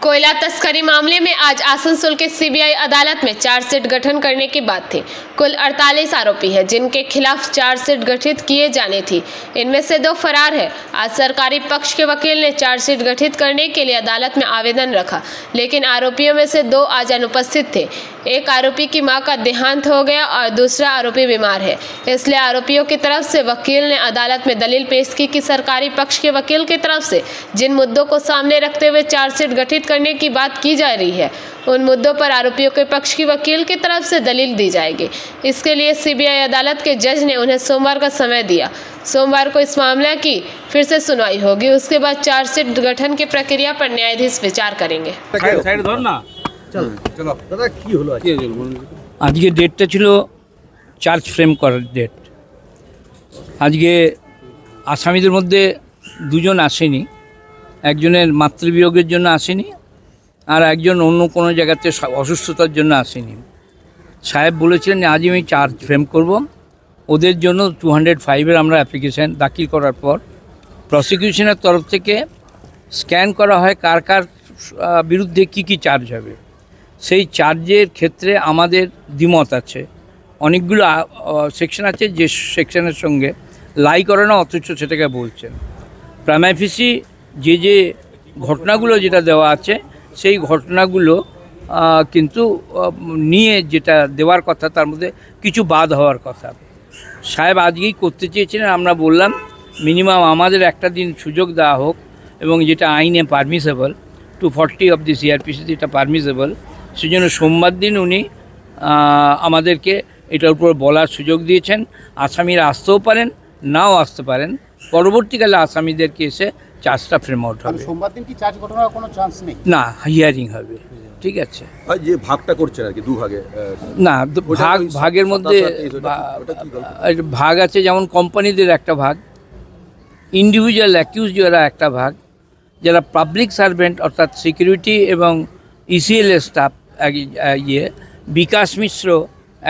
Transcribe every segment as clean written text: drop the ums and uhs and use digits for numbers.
कोयला तस्करी मामले में आज आसनसोल के सीबीआई अदालत में चार्जशीट गठन करने की बात थी। कुल 48 आरोपी हैं जिनके खिलाफ चार्जशीट गठित किए जाने थी। इनमें से 2 फरार हैं। आज सरकारी पक्ष के वकील ने चार्जशीट गठित करने के लिए अदालत में आवेदन रखा, लेकिन आरोपियों में से 2 आज अनुपस्थित थे। एक आरोपी की मां का देहांत हो गया और दूसरा आरोपी बीमार है, इसलिए आरोपियों की तरफ से वकील ने अदालत में दलील पेश की कि सरकारी पक्ष के वकील की तरफ से जिन मुद्दों को सामने रखते हुए चार्जशीट गठित करने की बात की जा रही है, उन मुद्दों पर आरोपियों के पक्ष की वकील की तरफ से दलील दी जाएगी। इसके लिए सीबीआई अदालत के जज ने उन्हें सोमवार का समय दिया। सोमवार को इस मामले की फिर से सुनवाई होगी। उसके बाद चार्जशीट गठन की प्रक्रिया पर न्यायाधीश विचार करेंगे। आज के डेटটা ছিল চার্জ ফ্রেম করার ডেট। আজকে আসামিদের মধ্যে 2 জন আসেনি, একজনের মাতৃবিয়োগের জন্য আসেনি আর একজন অন্য কোনো জায়গাতে অসুস্থতার জন্য আসেনি। সাহেব বলেছিলেন আজই আমি চার্জ ফ্রেম করব। ওদের জন্য 205-এর আমরা অ্যাপ্লিকেশান দাখিল করার পর প্রসিকিউশনের তরফ থেকে স্ক্যান করা হয় কার কার বিরুদ্ধে কী চার্জ হবে। সেই চার্জের ক্ষেত্রে আমাদের দ্বিমত আছে। অনেকগুলো সেকশন আছে যে সেকশনের সঙ্গে লাই করে না, অথচ সেটাকে বলছেন। প্রাইমা ফেসি যে ঘটনাগুলো যেটা দেওয়া আছে সেই ঘটনাগুলো কিন্তু নিয়ে যেটা দেওয়ার কথা তার মধ্যে কিছু বাদ হওয়ার কথা। সাহেব আজকেই করতে চেয়েছিলেন, আমরা বললাম মিনিমাম আমাদের একটা দিন সুযোগ দেওয়া হোক এবং যেটা আইনে পারমিসেবল 240 অফ দি সিআরপিসি যেটা পারমিসেবল, সেজন্য সোমবার দিন উনি আমাদেরকে এটার উপর বলার সুযোগ দিয়েছেন। আসামিরা আসতেও পারেন, নাও আসতে পারেন। পরবর্তীকালে আসামিদেরকে এসে চার্জটা ফ্রেম আউট হবে। সোমবার দিন কি চার্জ গঠনের কোনো চান্স নেই? না, হিয়ারিং হবে। ঠিক আছে, যে ভাগটা করছে আর কি 2 ভাগে না, ভাগের মধ্যে ভাগ আছে, যেমন কোম্পানিদের একটা ভাগ, ইন্ডিভিজুয়াল অ্যাকিউজ যারা একটা ভাগ, যারা পাবলিক সার্ভেন্ট অর্থাৎ সিকিউরিটি এবং ইসিএল স্টাফ বিকাশ মিশ্র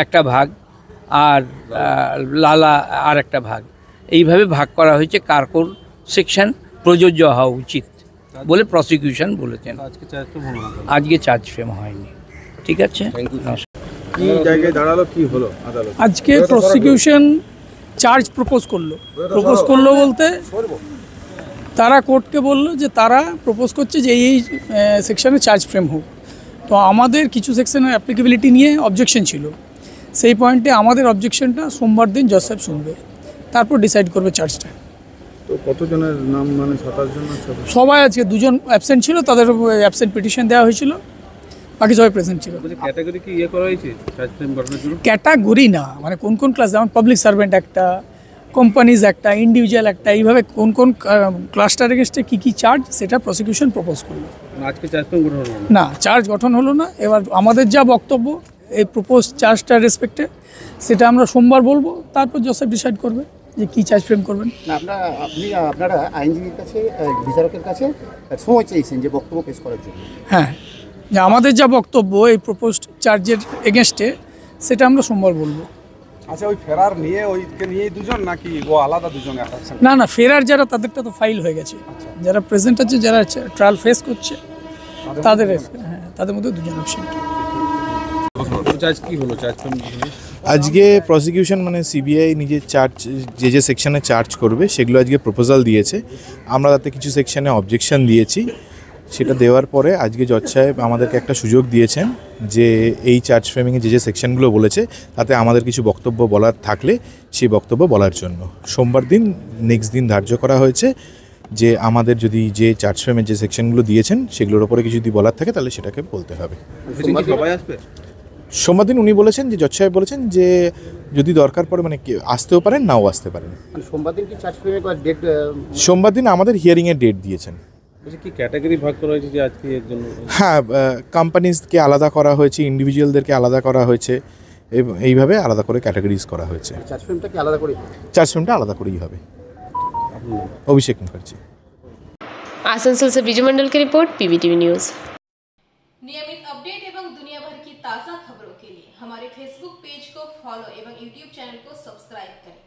একটা ভাগ আর লালা আর একটা ভাগ, এইভাবে ভাগ করা হয়েছে কার কোন সেকশন প্রযোজ্য হওয়া উচিত বলে প্রসিকিউশন বলেছেন। আজকে চার্জ ফ্রেম হয়নি। ঠিক আছে, কি জায়গায় দাঁড়ালো, কি হলো আদালত? আজকে প্রসিকিউশন চার্জ প্রপোজ করলো বলতে তারা কোর্টকে বললো যে তারা প্রপোজ করছে যে এই সেকশনে চার্জ ফ্রেম হোক। তো আমাদের কিছু সেকশনের অ্যাপ্লিকেবিলিটি নিয়ে অবজেকশন ছিল। সেই পয়েন্টে আমাদের অবজেকশনটা সোমবার দিন জজ সাহেব শুনবে, তারপর ডিসাইড করবে চার্জটা। তো কতজনের নাম, মানে 27 জন? সবাই আজকে 2 জন অ্যাবসেন্ট ছিল, তাদের অ্যাবসেন্ট পিটিশন দেওয়া হয়েছিল, বাকি সবাই প্রেজেন্ট ছিল। ক্যাটাগরি কি করা হয়েছে চার্জ ফ্রেম গঠনের জন্য? ক্যাটাগরি না, মানে কোন ক্লাস, যেমন পাবলিক সার্ভেন্ট একটা, কোম্পানিজ একটা, ইন্ডিভিজুয়াল একটা, এইভাবে কোন ক্লাস্টার এগেনস্টে কী চার্জ সেটা প্রসিকিউশন প্রপোজ করলো। আজকে চার্জ ফ্রেম গঠন হলো না, চার্জ গঠন হলো না। এবার আমাদের যা বক্তব্য এই প্রপোজ চার্জটার রেসপেক্টে সেটা আমরা সোমবার বলবো, তারপর জজ সাহেব ডিসাইড করবে যে কী চার্জ ফ্রেম করবেন। না, আপনারা আইনজীবীর কাছে, বিচারকের কাছে সময় চেয়েছেন যে বক্তব্য পেশ করার জন্য। হ্যাঁ, যে আমাদের যা বক্তব্য এই প্রপোজড চার্জের এগেনস্টে সেটা আমরা সোমবার বলবো। আচ্ছা, ওই ফেরার নিয়ে ওইকে নিয়ে 2 জন নাকি ও আলাদা 2 জন? না, ফেরার যারা তাদেরটা তো ফাইল হয়ে গেছে। যারা প্রেজেন্ট আছে, যারা ট্রায়াল ফেস করছে তাদের, হ্যাঁ, তাদের মধ্যে 2 জন অ্যাবসেন্ট। আজকে প্রসিকিউশন মানে সিবিআই নিজের চার্জ যে সেকশনে চার্জ করবে সেগুলো আজকে প্রপোজাল দিয়েছে। আমরা তাতে কিছু সেকশনে অবজেকশন দিয়েছি। সেটা দেওয়ার পরে আজকে জজ সাহেব আমাদেরকে একটা সুযোগ দিয়েছেন যে এই চার্জ ফ্রেমিংয়ে যে সেকশনগুলো বলেছে তাতে আমাদের কিছু বক্তব্য বলার থাকলে সেই বক্তব্য বলার জন্য সোমবার দিন নেক্সট দিন ধার্য করা হয়েছে যে আমাদের যদি যে চার্জ ফ্রেমের যে সেকশনগুলো দিয়েছেন সেগুলোর ওপরে কিছু যদি বলার থাকে তাহলে সেটাকে বলতে হবে। সোমবার দিন উনি বলেছেন যে জজ সাহেব বলেছেন যে যদি দরকার পড়ে মানে আসতেও পারেন, নাও আসতে পারেন। সোমবার দিন কি চার্জ ফ্রেমের ডেট? সোমবার দিন আমাদের হিয়ারিংয়ের ডেট দিয়েছেন। কি ক্যাটাগরি ভাগ করা হয়েছে যে আজকে এর জন্য? হ্যাঁ, কোম্পানিজকে আলাদা করা হয়েছে, ইন্ডিভিজুয়ালদেরকে আলাদা করা হয়েছে, এইভাবে আলাদা করে ক্যাটাগরিজ করা হয়েছে। চার্জ ফ্রেমটা কি আলাদা করে? চার্জ ফ্রেমটা আলাদা করেই হবে। অভিষেক মুখার্জি, आसनसोल से विजय मंडल की रिपोर्ट, पीवीटीवी न्यूज। नियमित अपडेट एवं दुनिया भर की ताज़ा खबरों के लिए हमारे फेसबुक पेज को फॉलो एवं यूट्यूब चैनल को सब्सक्राइब करें।